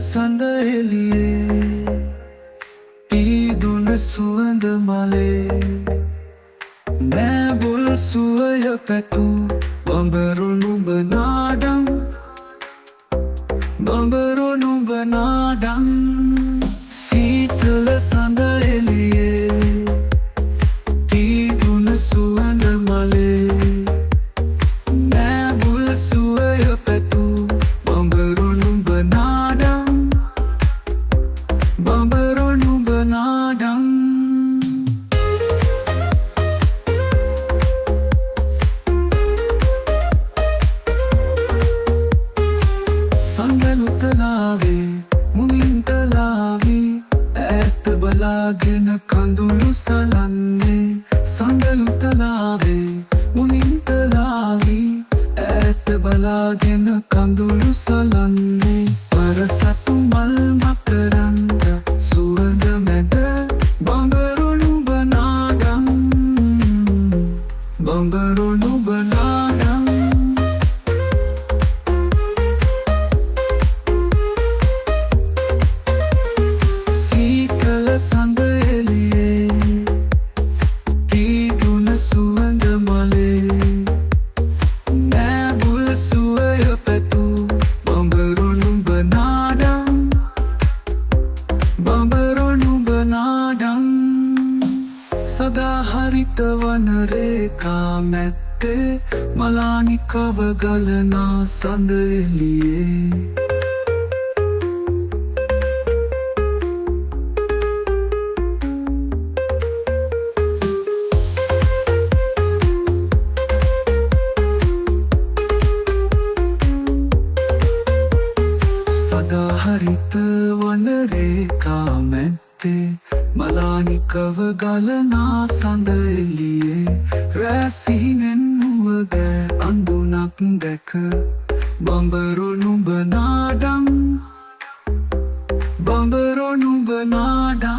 සඳ එළියේ පීදුන සුවඳ මලේ නෑබුල් සුවය පැතු බඹරු නුඹ නාඩම් බඹරු නුඹ නාඩම් සීතල සඳ එළියේ පීදුන සුවඳ මලේ නෑබුල් සුවය පැතු බඹරු නුඹ නාඩම් බඹරු නුඹ නාඩම් සංගලුතලාවේ මුනින්තලාවේ ඈත බලාගෙන කඳුළු සලන්නේ සංගලුතලාවේ මුනින්තලාවේ ඈත බලාගෙන කඳුළු සලන්නේ පරසතු මල් මකරන්ද සුවඳ මැද බඹරු නුඹ නාඩම් බඹරු නුඹ නාඩම් සඳ එළියේ පීදුන සුවඳ මලේ නෑබුල් සුවය පැතු බඹරු නුඹ නාඩම් බඹරු නුඹ නාඩම් සදාහරිත වන රේඛා මැත්තේ මලානිකව ගලනා සඳ එළියේ හරිත වන රේඛා මැත්තේ මලානිකව ගලනා සඳ එළියේ රැසිහිනෙන් නුවග අඳුනක් දැක බඹරු නුඹ නාඩම් බඹරු නුඹ නාඩම්